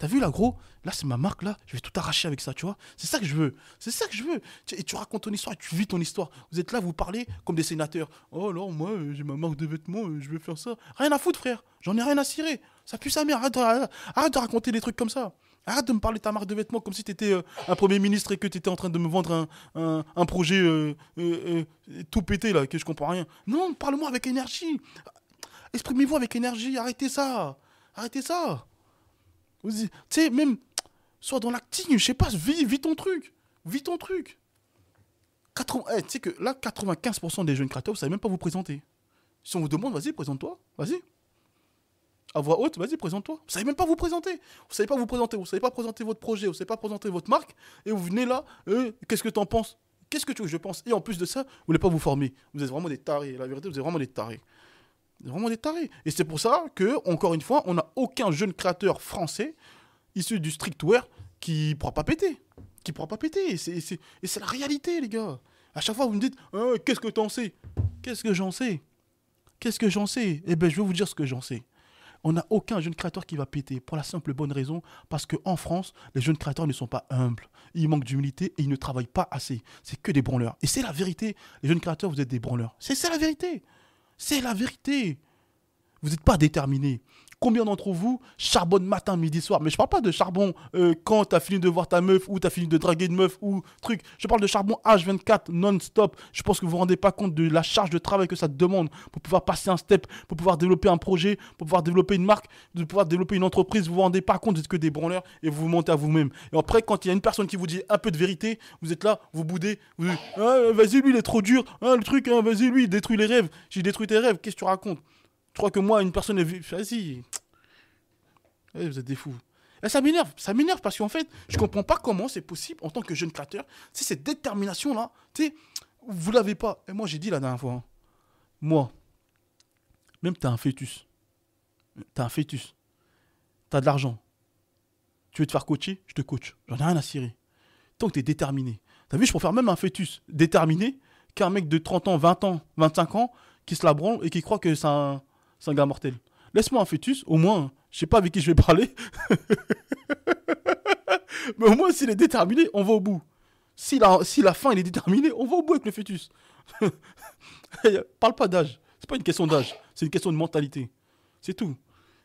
T'as vu là, gros? Là, c'est ma marque, là. Je vais tout arracher avec ça, tu vois. C'est ça que je veux. C'est ça que je veux. Et tu racontes ton histoire et tu vis ton histoire. Vous êtes là, vous parlez comme des sénateurs. Oh, alors, moi, j'ai ma marque de vêtements, je vais faire ça. Rien à foutre, frère. J'en ai rien à cirer. Ça pue sa mère. Arrête de raconter des trucs comme ça. Arrête de me parler de ta marque de vêtements comme si t'étais un premier ministre et que t'étais en train de me vendre un projet tout pété, là, que je comprends rien. Non, parle-moi avec énergie. Exprimez-vous avec énergie. Arrêtez ça. Arrêtez ça. Tu sais, même, sois dans l'acting, je sais pas, vis ton truc. Vis ton truc. Tu sais que là, 95% des jeunes créateurs, vous savez même pas vous présenter. Si on vous demande, vas-y, présente-toi. Vas-y. À voix haute, vas-y, présente-toi. Vous savez même pas vous présenter. Vous savez pas vous présenter. Vous savez pas présenter votre projet. Vous savez pas présenter votre marque. Et vous venez là, qu'est-ce que t'en penses? Qu'est-ce que tu veux que je pense? Et en plus de ça, vous voulez pas vous former. Vous êtes vraiment des tarés. La vérité, vous êtes vraiment des tarés. Vraiment des tarés. Et c'est pour ça que, encore une fois, on n'a aucun jeune créateur français issu du streetwear qui pourra pas péter. Qui pourra pas péter. Et c'est la réalité, les gars. À chaque fois, vous me dites, qu'est-ce que t'en sais? Qu'est-ce que j'en sais? Qu'est-ce que j'en sais? Eh ben, je vais vous dire ce que j'en sais. On n'a aucun jeune créateur qui va péter. Pour la simple et bonne raison, parce qu'en France, les jeunes créateurs ne sont pas humbles. Ils manquent d'humilité et ils ne travaillent pas assez. C'est que des branleurs. Et c'est la vérité. Les jeunes créateurs, vous êtes des branleurs. C'est la vérité. C'est la vérité. Vous n'êtes pas déterminés. Combien d'entre vous charbonnent matin, midi, soir? Mais je parle pas de charbon quand tu as fini de voir ta meuf ou tu as fini de draguer une meuf ou truc. Je parle de charbon H24 non-stop. Je pense que vous vous rendez pas compte de la charge de travail que ça te demande pour pouvoir passer un step, pour pouvoir développer un projet, pour pouvoir développer une marque, de pouvoir développer une entreprise. Vous vous rendez pas compte, vous êtes que des branleurs et vous vous montez à vous-même. Et après, quand il y a une personne qui vous dit un peu de vérité, vous êtes là, vous boudez, vous dites vas-y, lui, il est trop dur. Le truc, vas-y, lui, il détruit les rêves. J'ai détruit tes rêves. Qu'est-ce que tu racontes? Tu crois que moi, une personne est... Vas-y. Vous êtes des fous. Et ça m'énerve parce qu'en fait, je comprends pas comment c'est possible en tant que jeune créateur. C'est cette détermination-là. Tu sais, vous l'avez pas. Et moi, j'ai dit la dernière fois. Moi, même t'as un fœtus. T'as un fœtus. T'as de l'argent. Tu veux te faire coacher? Je te coach. J'en ai rien à cirer. Tant que t'es déterminé. T'as vu, je préfère même un fœtus déterminé qu'un mec de 30 ans, 20 ans, 25 ans qui se la branle et qui croit que c'est un gars mortel. Laisse-moi un fœtus, au moins, je sais pas avec qui je vais parler. Mais au moins, s'il est déterminé, on va au bout. Si la fin, il est déterminé, on va au bout avec le fœtus. Parle pas d'âge. C'est pas une question d'âge. C'est une question de mentalité. C'est tout.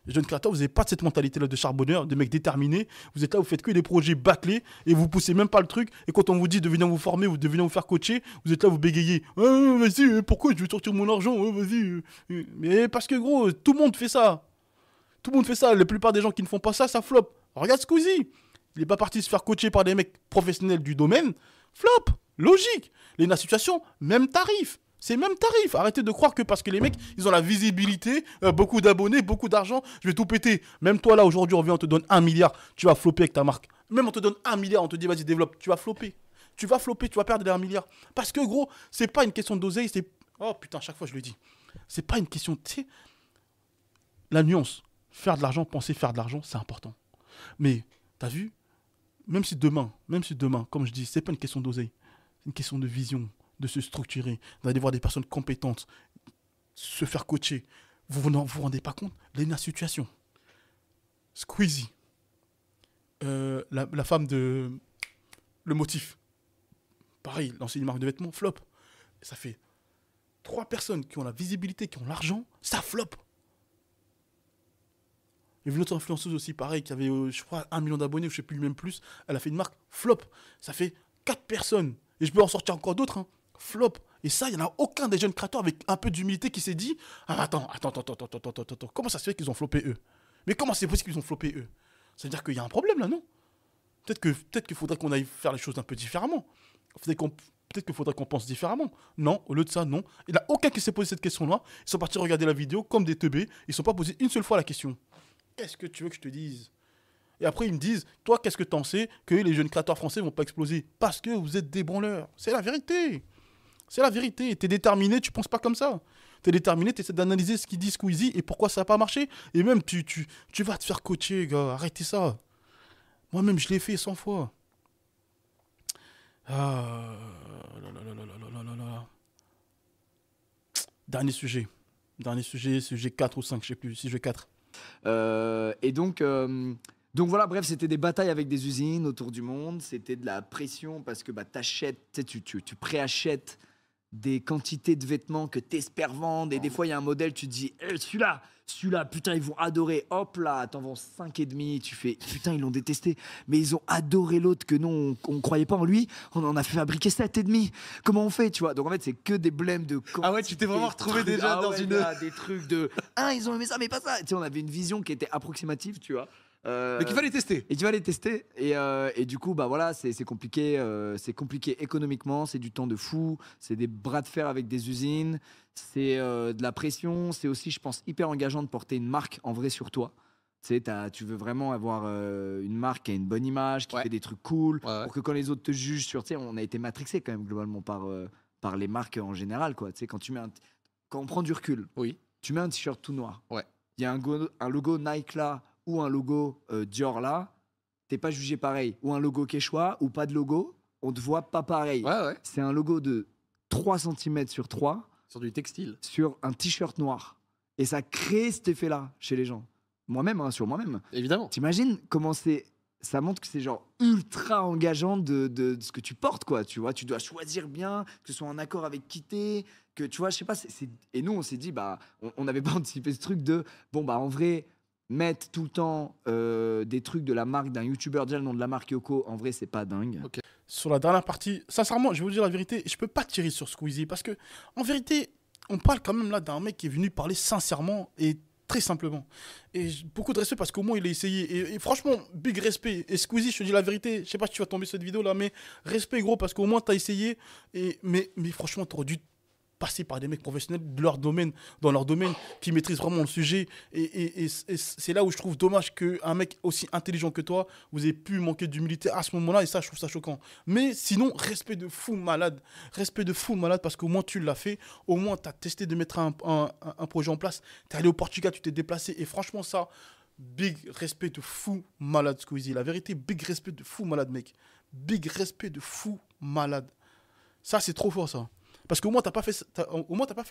Les jeunes créateurs, vous n'avez pas de cette mentalité-là de charbonneur, de mec déterminé. Vous êtes là, vous faites que des projets bâclés et vous poussez même pas le truc. Et quand on vous dit de venir vous former ou de venir vous faire coacher, vous êtes là, vous bégayez. Vas-y, pourquoi je vais sortir mon argent? Vas-y. Mais parce que gros, tout le monde fait ça. Tout le monde fait ça. La plupart des gens qui ne font pas ça, ça flop. Regarde Squeezie. Il n'est pas parti se faire coacher par des mecs professionnels du domaine. Flop. Logique. Lena Situation, même tarif. C'est même tarif. Arrêtez de croire que parce que les mecs, ils ont la visibilité, beaucoup d'abonnés, beaucoup d'argent, je vais tout péter. Même toi, là, aujourd'hui, on vient, on te donne 1 milliard, tu vas flopper avec ta marque. Même on te donne 1 milliard, on te dit, vas-y, développe. Tu vas flopper. Tu vas flopper, tu vas perdre les 1 milliard. Parce que, gros, c'est pas une question d'oseille, c'est... Oh, putain, chaque fois, je le dis. C'est pas une question... Tu sais, la nuance. Faire de l'argent, penser faire de l'argent, c'est important. Mais, t'as vu? Même si demain, comme je dis, c'est pas une question d'oseille. C'est une question de vision, de se structurer, d'aller voir des personnes compétentes, se faire coacher. Vous vous rendez pas compte? Lena Situation. Squeezie. La femme de... Le motif. Pareil, lancer une marque de vêtements, flop. Ça fait 3 personnes qui ont la visibilité, qui ont l'argent, ça flop. Il y avait une autre influenceuse aussi, pareil, qui avait, je crois, 1 million d'abonnés, ou je sais plus, même plus. Elle a fait une marque, flop. Ça fait 4 personnes. Et je peux en sortir encore d'autres, hein. Flop. Et ça, il n'y en a aucun des jeunes créateurs avec un peu d'humilité qui s'est dit attends. Comment ça se fait qu'ils ont floppé eux? Mais comment c'est possible qu'ils ont floppé eux? Ça veut dire qu'il y a un problème là, non? Peut-être qu'il faudrait qu'on aille faire les choses un peu différemment. Peut-être qu'il faudrait qu'on pense différemment. Non, au lieu de ça, non. Il n'y a aucun qui s'est posé cette question-là. Ils sont partis regarder la vidéo comme des teubés. Ils ne sont pas posés une seule fois la question. Qu'est-ce que tu veux que je te dise? Et après, ils me disent, toi, qu'est-ce que t'en sais que les jeunes créateurs français vont pas exploser? Parce que vous êtes des branleurs. C'est la vérité. C'est la vérité. T'es déterminé, tu penses pas comme ça. T'es déterminé, t'essaies d'analyser ce qu'il dit Squeezie et pourquoi ça n'a pas marché. Et même, tu vas te faire coacher, gars. Arrêtez ça. Moi-même, je l'ai fait 100 fois. Ah... là. Dernier sujet, sujet 4 ou 5, je sais plus, sujet 4. Et donc, Donc voilà, bref, c'était des batailles avec des usines autour du monde. C'était de la pression parce que bah, t'achètes, tu sais, tu préachètes des quantités de vêtements que t'espères vendre. Et des fois, il y a un modèle, tu te dis, Eh, celui-là, putain, ils vont adorer. Hop là, t'en vends 5,5. Tu fais, putain, ils l'ont détesté. Mais ils ont adoré l'autre que non, on croyait pas en lui. On en a fait fabriquer 7,5. Comment on fait, tu vois? Donc en fait, c'est que des blèmes de Ah ouais, tu t'es vraiment retrouvé trucs. déjà Ah dans ouais, une. gars, des trucs de, ah, ils ont aimé ça, mais pas ça. Tu sais, on avait une vision qui était approximative, tu vois. Mais qu'il fallait tester. Et tu vas les tester. Et du coup, bah voilà, c'est compliqué. C'est compliqué économiquement. C'est du temps de fou. C'est des bras de fer avec des usines. C'est de la pression. C'est aussi, je pense, hyper engageant de porter une marque en vrai sur toi. Tu sais, tu veux vraiment avoir une marque qui a une bonne image, qui Ouais. fait des trucs cool, Ouais, ouais. pour que quand les autres te jugent sur. Tu sais, on a été matrixé quand même globalement par les marques en général, quoi. Tu sais, quand on prend du recul, Oui. tu mets un t-shirt tout noir. Ouais. Il y a un logo Nike là ou un logo Dior là, t'es pas jugé pareil. Ou un logo Quechua ou pas de logo, on te voit pas pareil. Ouais, ouais. C'est un logo de 3 cm sur 3 Sur du textile. sur un t-shirt noir. Et ça crée cet effet-là chez les gens. Moi-même, hein, sur moi-même. Évidemment. T'imagines comment c'est. Ça montre que c'est genre ultra engageant de ce que tu portes, quoi. Tu vois, tu dois choisir bien, que ce soit en accord avec qui t'es, que tu vois, je sais pas. Et nous, on s'est dit, bah, on n'avait pas anticipé ce truc de, bon, bah, en vrai, mettre tout le temps des trucs de la marque d'un youtubeur, déjà le nom de la marque Yoko, en vrai, c'est pas dingue. Ok. Sur la dernière partie, sincèrement, je vais vous dire la vérité, je peux pas tirer sur Squeezie parce que, en vérité, on parle quand même là d'un mec qui est venu parler sincèrement et très simplement. Et beaucoup de respect parce qu'au moins il a essayé. Et franchement, big respect. Et Squeezie, je te dis la vérité, je sais pas si tu vas tomber sur cette vidéo là, mais respect gros parce qu'au moins tu as essayé. Mais franchement, tu aurais dû passer par des mecs professionnels de leur domaine, dans leur domaine, qui maîtrisent vraiment le sujet. Et c'est là où je trouve dommage qu'un mec aussi intelligent que toi, vous ayez pu manquer d'humilité à ce moment-là, et ça, je trouve ça choquant. Mais sinon, respect de fou malade. Respect de fou malade, parce qu'au moins, tu l'as fait. Au moins, tu as testé de mettre un projet en place. Tu es allé au Portugal, tu t'es déplacé. Et franchement, ça, big respect de fou malade, Squeezie. La vérité, big respect de fou malade, mec. Big respect de fou malade. Ça, c'est trop fort, ça. Parce qu'au moins, t'as pas fait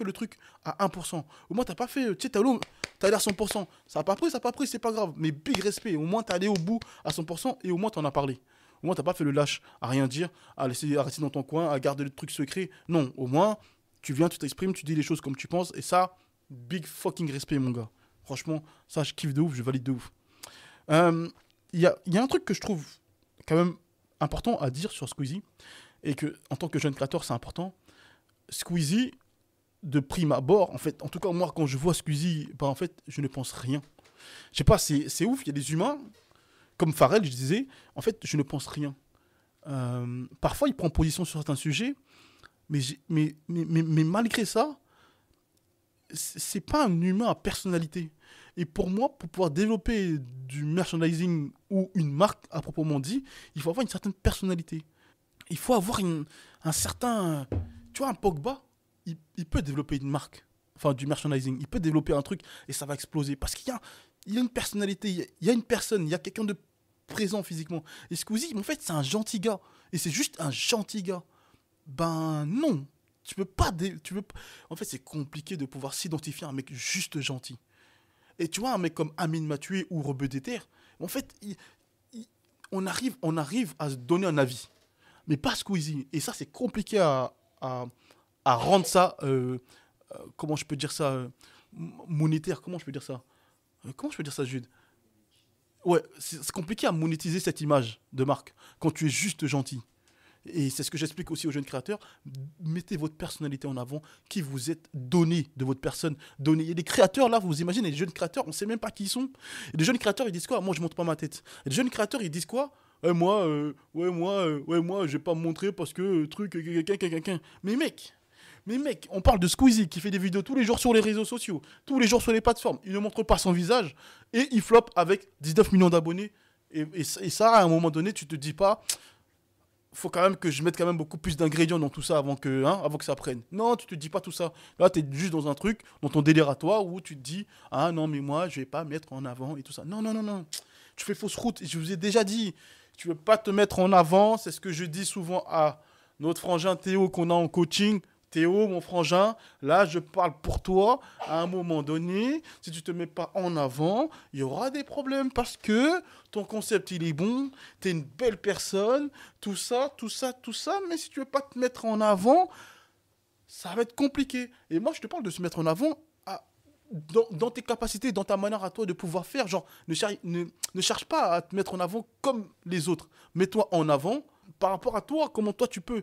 le truc à 1%. Au moins, t'as pas fait, tu sais, t'as allé à 100%. Ça n'a pas pris, c'est pas grave. Mais big respect. Au moins, t'es allé au bout à 100% et au moins, t'en as parlé. Au moins, t'as pas fait le lâche à rien dire, à laisser à rester dans ton coin, à garder le truc secret. Non, au moins, tu viens, tu t'exprimes, tu dis les choses comme tu penses. Et ça, big fucking respect, mon gars. Franchement, ça, je kiffe de ouf, je valide de ouf. Il y a un truc que je trouve quand même important à dire sur Squeezie. Et que, en tant que jeune créateur, c'est important. Squeezie, de prime abord, en fait, en tout cas, moi, quand je vois Squeezie, bah, en fait, je ne pense rien. Je sais pas, c'est ouf, il y a des humains, comme Pharrell, je disais, en fait, je ne pense rien. Parfois, il prend position sur certains sujets, mais malgré ça, c'est pas un humain à personnalité. Et pour moi, pour pouvoir développer du merchandising ou une marque à proprement dit, il faut avoir une certaine personnalité. Il faut avoir un certain... Tu vois, un Pogba, il peut développer une marque, enfin du merchandising, il peut développer un truc et ça va exploser. Parce qu'il y a une personnalité, il y a une personne, il y a quelqu'un de présent physiquement. Et Squeezie, en fait, c'est un gentil gars. Et c'est juste un gentil gars. Ben non, tu peux pas... En fait, c'est compliqué de pouvoir s'identifier à un mec juste gentil. Et tu vois, un mec comme Amine Mathieu ou Rebeu d'Ether, en fait, on arrive à se donner un avis. Mais pas Squeezie. Et ça, c'est compliqué à rendre ça, comment je peux dire ça, monétaire, comment je peux dire ça, Jude? Ouais, c'est compliqué à monétiser cette image de marque quand tu es juste gentil. Et c'est ce que j'explique aussi aux jeunes créateurs. Mettez votre personnalité en avant, qui vous êtes, donnez de votre personne. Donnez. Il y a des créateurs là, vous imaginez, les jeunes créateurs, on ne sait même pas qui ils sont. Et les jeunes créateurs, ils disent quoi? Moi, je ne montre pas ma tête. Et les jeunes créateurs, ils disent quoi? Moi, je vais pas me montrer parce que quelqu'un. Mais mec, on parle de Squeezie qui fait des vidéos tous les jours sur les réseaux sociaux, tous les jours sur les plateformes. Il ne montre pas son visage et il floppe avec 19 millions d'abonnés. Et ça, à un moment donné, tu te dis pas, faut quand même que je mette quand même beaucoup plus d'ingrédients dans tout ça avant que ça prenne. Non, tu te dis pas tout ça. Là, tu es juste dans un truc, dans ton délire à toi, où tu te dis, ah non, mais moi, je vais pas mettre en avant et tout ça. Non. Tu fais fausse route. Et je vous ai déjà dit, tu veux pas te mettre en avant. C'est ce que je dis souvent à notre frangin Théo qu'on a en coaching. Théo, mon frangin, là, je parle pour toi. À un moment donné, si tu te mets pas en avant, il y aura des problèmes parce que ton concept, il est bon, tu es une belle personne, tout ça, tout ça, tout ça. Mais si tu veux pas te mettre en avant, ça va être compliqué. Et moi, je te parle de se mettre en avant dans tes capacités, dans ta manière à toi de pouvoir faire. Genre, ne cherche pas à te mettre en avant comme les autres. Mets-toi en avant par rapport à toi, comment toi tu peux.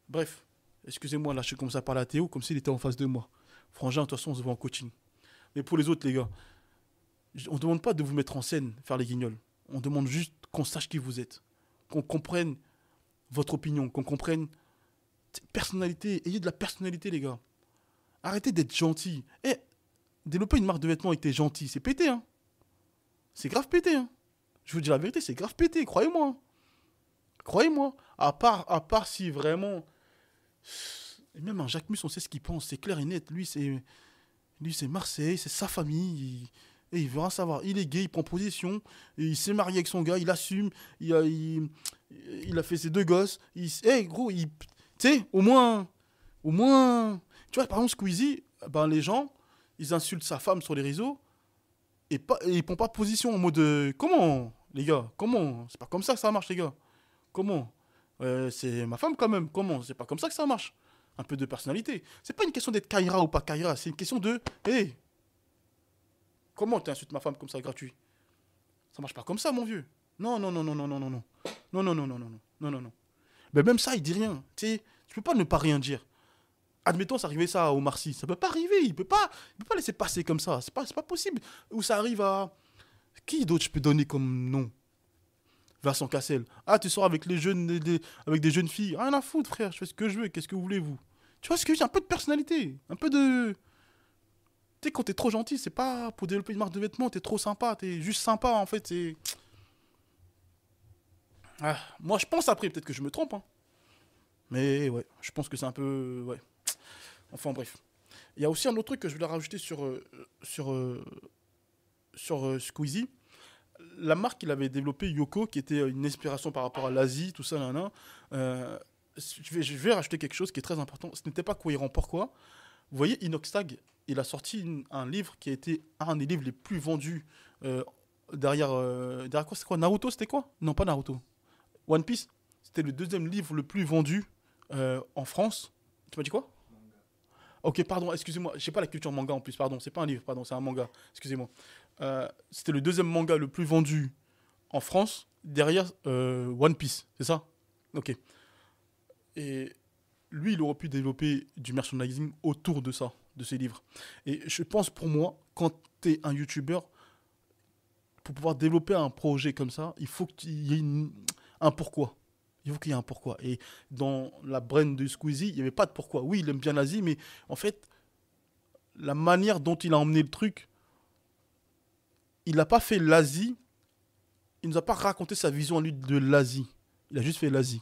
Bref, excusez-moi, là, je commence à parler à Théo comme s'il était en face de moi. Frangin, de toute façon, on se voit en coaching. Mais pour les autres, les gars, on ne demande pas de vous mettre en scène, faire les guignols. On demande juste qu'on sache qui vous êtes. Qu'on comprenne votre opinion, qu'on comprenne personnalité. Ayez de la personnalité, les gars. Arrêtez d'être gentil. Eh, développer une marque de vêtements et que t'es gentil, c'est pété, hein. C'est grave pété, hein. Je vous dis la vérité, c'est grave pété, croyez-moi. Hein. Croyez-moi. À part si vraiment... Et même un Jacques Mus, on sait ce qu'il pense, c'est clair et net. Lui, c'est Marseille, c'est sa famille. Et il veut rien savoir. Il est gay, il prend position. Il s'est marié avec son gars, il assume. Il a fait ses 2 gosses. Gros, tu sais, au moins... Tu vois, par exemple, Squeezie, ben, les gens, ils insultent sa femme sur les réseaux et ils prennent pas position en mode comment, les gars, comment? C'est pas comme ça que ça marche, les gars. Comment? C'est ma femme quand même. Comment? C'est pas comme ça que ça marche. Un peu de personnalité. C'est pas une question d'être Kaira ou pas Kaira. C'est une question de hey, comment tu insultes ma femme comme ça gratuit? Ça marche pas comme ça, mon vieux. Non, non, non, non, non, non, non, non. Non, non, non, non, non, non, non, non, non. Mais même ça, il dit rien. Tu sais, tu peux pas ne pas rien dire. Admettons, ça arrivait ça à Omar Sy. Ça peut pas arriver. Il peut pas laisser passer comme ça. C'est pas possible. Ou ça arrive à... Qui d'autre je peux donner comme nom? Vincent Cassel. Ah, tu sors avec les jeunes, avec des jeunes filles. Rien à foutre, frère. Je fais ce que je veux. Qu'est-ce que vous voulez, vous? Tu vois ce que je dis? Un peu de personnalité. Un peu de... Tu sais, quand t'es trop gentil, c'est pas pour développer une marque de vêtements. T'es trop sympa. T'es juste sympa, en fait. C'est... Ah, moi, je pense après. Peut-être que je me trompe, hein. Mais ouais, je pense que c'est un peu... Ouais. Enfin, bref. Il y a aussi un autre truc que je voulais rajouter sur Squeezie. La marque qu'il avait développée, Yoko, qui était une inspiration par rapport à l'Asie, tout ça, je vais rajouter quelque chose qui est très important. Ce n'était pas cohérent. Pourquoi? Vous voyez, Inoxtag, il a sorti un livre qui a été un des livres les plus vendus derrière quoi? C'est quoi? Naruto, c'était quoi? Non, pas Naruto. One Piece. C'était le 2e livre le plus vendu en France. Tu m'as dit quoi? Ok, pardon, excusez-moi, j'ai pas la culture manga en plus, pardon, c'est pas un livre, pardon, c'est un manga, excusez-moi. C'était le 2e manga le plus vendu en France, derrière One Piece, c'est ça? Ok. Et lui, il aurait pu développer du merchandising autour de ça, de ses livres. Et je pense pour moi, quand t'es un YouTuber, pour pouvoir développer un projet comme ça, il faut qu'il y ait un pourquoi. Il faut qu'il y ait un pourquoi. Et dans la brain de Squeezie, il n'y avait pas de pourquoi. Oui, il aime bien l'Asie, mais en fait, la manière dont il a emmené le truc, il n'a pas fait l'Asie, il ne nous a pas raconté sa vision à lui de l'Asie. Il a juste fait l'Asie.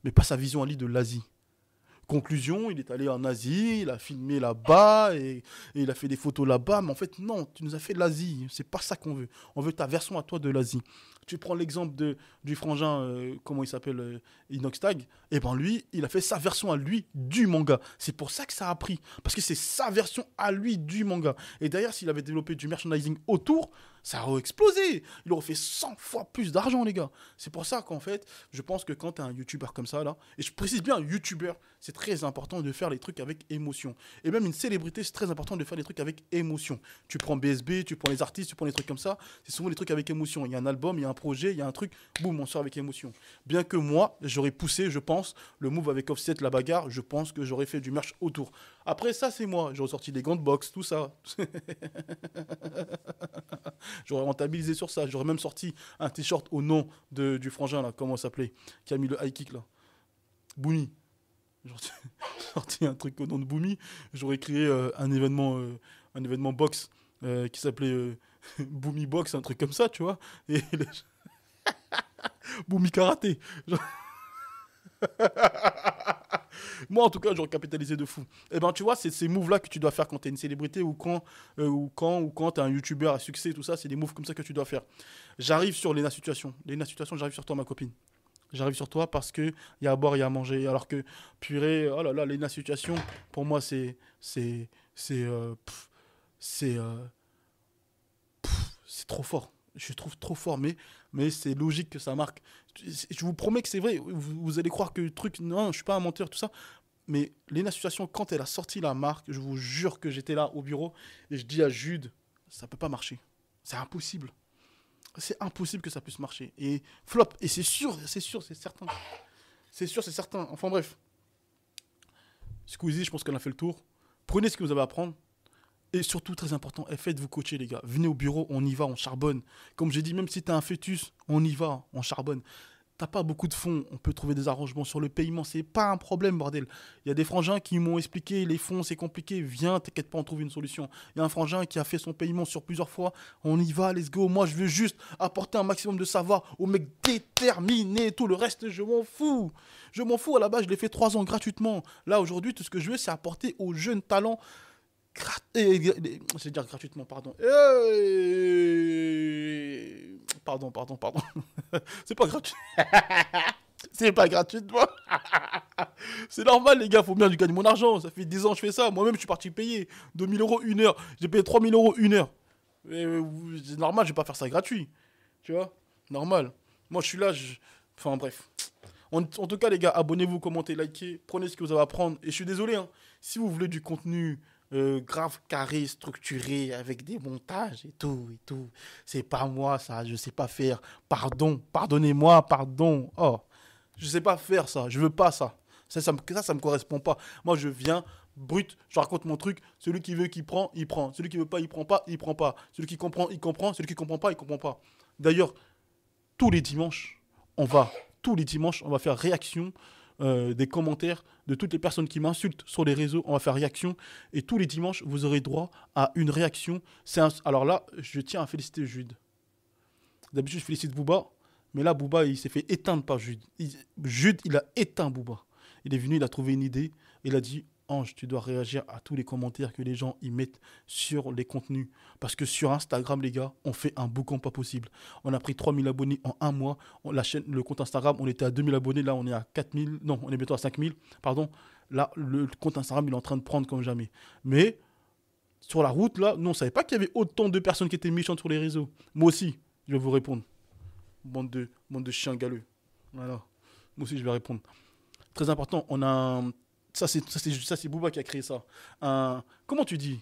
Mais pas sa vision à lui de l'Asie. Conclusion, il est allé en Asie, il a filmé là-bas et il a fait des photos là-bas. Mais en fait, non, tu nous as fait l'Asie. C'est pas ça qu'on veut. On veut ta version à toi de l'Asie. Tu prends l'exemple du frangin, comment il s'appelle, Inoxtag. Et ben lui, il a fait sa version à lui du manga. C'est pour ça que ça a pris. Parce que c'est sa version à lui du manga. Et d'ailleurs, s'il avait développé du merchandising autour, ça aurait explosé. Il aurait fait 100 fois plus d'argent, les gars. C'est pour ça qu'en fait, je pense que quand tu es un YouTuber comme ça, là, et je précise bien, un YouTuber, c'est très important de faire les trucs avec émotion. Et même une célébrité, c'est très important de faire les trucs avec émotion. Tu prends BSB, tu prends les artistes, tu prends les trucs comme ça, c'est souvent des trucs avec émotion. Il y a un album, il y a un projet, il y a un truc, boum, on sort avec émotion. Bien que moi, j'aurais poussé, je pense, le move avec Offset, la bagarre, je pense que j'aurais fait du merch autour. Après, ça, c'est moi. J'aurais sorti des gants de boxe, tout ça. J'aurais rentabilisé sur ça. J'aurais même sorti un t-shirt au nom du frangin, là, comment ça s'appelait, qui a mis le high kick, là. Boumi. J'aurais sorti un truc au nom de Boumi. J'aurais créé un événement boxe qui s'appelait Boumi Box, un truc comme ça, tu vois. Et Boumi Karaté. Moi, en tout cas, j'aurais capitalisé de fou. Et ben, tu vois, c'est ces moves-là que tu dois faire quand t'es une célébrité ou quand t'es un youtubeur à succès, tout ça. C'est des moves comme ça que tu dois faire. J'arrive sur Lena Situation. Lena Situation, j'arrive sur toi, ma copine. J'arrive sur toi parce qu'il y a à boire, il y a à manger. Alors que, purée, oh là là, Lena Situation, pour moi, c'est, c'est, c'est trop fort. Je trouve trop fort, mais c'est logique que ça marque. Je vous promets que c'est vrai. Vous allez croire que le truc, non, je suis pas un menteur, tout ça. Mais Lena Situation, quand elle a sorti la marque, je vous jure que j'étais là au bureau et je dis à Jude, ça peut pas marcher. C'est impossible. C'est impossible que ça puisse marcher. Et flop. Et c'est sûr, c'est certain. C'est sûr, c'est certain. Enfin bref. Squeezie, je pense qu'elle a fait le tour. Prenez ce que vous avez à prendre. Et surtout, très important, faites-vous coacher, les gars. Venez au bureau, on y va, on charbonne. Comme j'ai dit, même si t'as un fœtus, on y va, on charbonne. T'as pas beaucoup de fonds, on peut trouver des arrangements sur le paiement, c'est pas un problème, bordel. Il y a des frangins qui m'ont expliqué, les fonds, c'est compliqué, viens, t'inquiète pas, on trouve une solution. Il y a un frangin qui a fait son paiement sur plusieurs fois, on y va, let's go. Moi, je veux juste apporter un maximum de savoir aux mecs déterminés, tout le reste, je m'en fous. Je m'en fous, à la base, je l'ai fait 3 ans gratuitement. Là, aujourd'hui, tout ce que je veux, c'est apporter aux jeunes talents c'est dire gratuitement, pardon. Pardon. C'est pas gratuit. C'est pas gratuitement. C'est normal, les gars, faut bien que je gagne mon argent. Ça fait 10 ans que je fais ça. Moi-même, je suis parti payer 2000 € une heure. J'ai payé 3000 € une heure. C'est normal, je vais pas faire ça gratuit. Tu vois? Normal. Moi, je suis là. Enfin, bref. En tout cas, les gars, abonnez-vous, commentez, likez. Prenez ce que vous avez à prendre. Et je suis désolé, hein, si vous voulez du contenu grave, carré, structuré, avec des montages et tout, c'est pas moi, ça. Je sais pas faire. Pardon. Pardonnez-moi, pardon. Oh. Je sais pas faire ça. Je veux pas ça. Ça me correspond pas. Moi, je viens brut, je raconte mon truc. Celui qui veut, qui prend, il prend. Celui qui veut pas, il prend pas, il prend pas. Celui qui comprend, il comprend. Celui qui comprend pas, il comprend pas. D'ailleurs, tous les dimanches, on va faire réaction des commentaires de toutes les personnes qui m'insultent sur les réseaux. On va faire réaction. Et tous les dimanches, vous aurez droit à une réaction. Alors là, je tiens à féliciter Jude. D'habitude, je félicite Booba. Mais là, Booba, il s'est fait éteindre par Jude. Jude, il a éteint Booba. Il est venu, il a trouvé une idée. Il a dit, Ange, tu dois réagir à tous les commentaires que les gens y mettent sur les contenus. Parce que sur Instagram, les gars, on fait un boucan pas possible. On a pris 3000 abonnés en un mois. Le compte Instagram, on était à 2000 abonnés. Là, on est à 4000. Non, on est bientôt à 5000. Pardon. Là, le compte Instagram, il est en train de prendre comme jamais. Mais sur la route, là, nous, on ne savait pas qu'il y avait autant de personnes qui étaient méchantes sur les réseaux. Moi aussi, je vais vous répondre. Bande de chiens galeux. Voilà. Moi aussi, je vais répondre. Très important, on a un... Ça, c'est Booba qui a créé ça. Comment tu dis?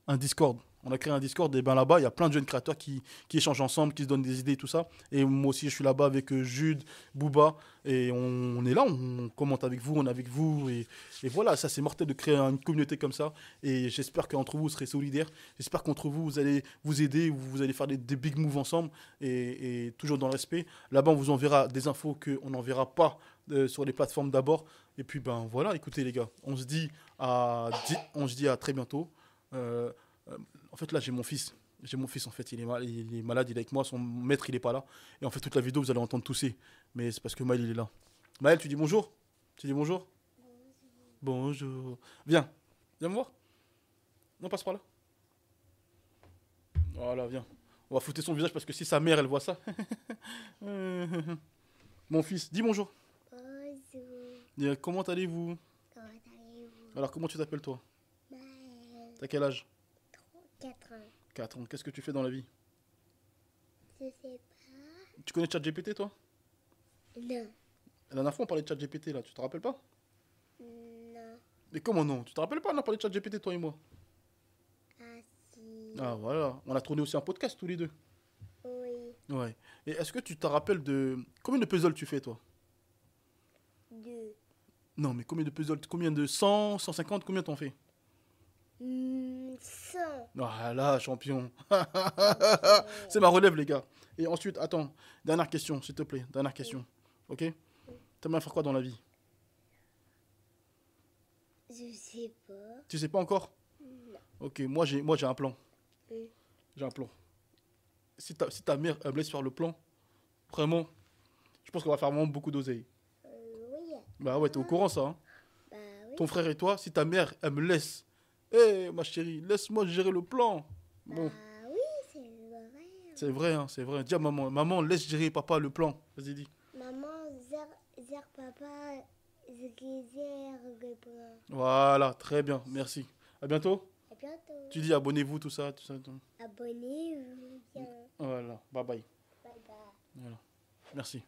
Un Discord. On a créé un Discord et ben là-bas, il y a plein de jeunes créateurs qui échangent ensemble, qui se donnent des idées et tout ça. Et moi aussi, je suis là-bas avec Jude, Booba. Et on est là, on commente avec vous, on est avec vous. Et voilà, ça, c'est mortel de créer une communauté comme ça. Et j'espère qu'entre vous, vous serez solidaires. J'espère qu'entre vous, vous allez vous aider, vous allez faire des big moves ensemble. Et toujours dans le respect. Là-bas, on vous enverra des infos qu'on n'enverra pas sur les plateformes d'abord. Et puis, ben voilà, écoutez les gars, on se dit à très bientôt. En fait, là, j'ai mon fils. En fait, il est malade, il est avec moi, son maître, il est pas là. Et en fait, toute la vidéo, vous allez entendre tousser. Mais c'est parce que Maël, il est là. Maël, tu dis bonjour? Tu dis bonjour? Bonjour. Viens me voir. Non, passe par là. Voilà, viens. On va flouter son visage parce que si sa mère, elle voit ça. Mon fils, dis bonjour. Bonjour. Comment allez-vous? Comment allez-vous? Alors, comment tu t'appelles toi? Maël. T'as quel âge? 4 ans. 4 ans. Qu'est-ce que tu fais dans la vie? Je sais pas. Tu connais ChatGPT, toi? Non. La dernière fois, on parlait de ChatGPT, là. Tu te rappelles pas? Non. Mais comment non? Tu te rappelles pas? On a parlé de ChatGPT, toi et moi. Ah si. Ah, voilà. On a tourné aussi un podcast, tous les deux. Oui. Ouais. Et est-ce que tu te rappelles de... Combien de puzzles tu fais, toi? 2. Non, mais combien de puzzles? Combien de 100, 150? Combien t'en fais? 100. Ah là, champion. C'est ma relève, les gars. Et ensuite, attends. Dernière question, s'il te plaît. Dernière question. Ok? T'aimerais faire quoi dans la vie? Je sais pas. Tu sais pas encore? Non. Ok, moi j'ai un plan. Oui. J'ai un plan. Si ta mère elle me laisse faire le plan, vraiment, je pense qu'on va faire vraiment beaucoup d'oseille. Oui. Bah ouais, t'es au courant ça, hein? Bah oui. Ton frère et toi, si ta mère elle me laisse, hé ma chérie, laisse-moi gérer le plan. Bon, Bah oui, c'est vrai. c'est vrai, hein, c'est vrai. Dis à maman, maman, laisse gérer papa le plan. Vas-y, dis. Maman, gère Zézère, papa. Zézère, répond. Voilà, très bien, merci. À bientôt. À bientôt. Tu dis abonnez-vous, tout ça, tout ça. Tout. Abonnez-vous. Bien. Voilà, bye bye. Bye bye. Voilà. Merci.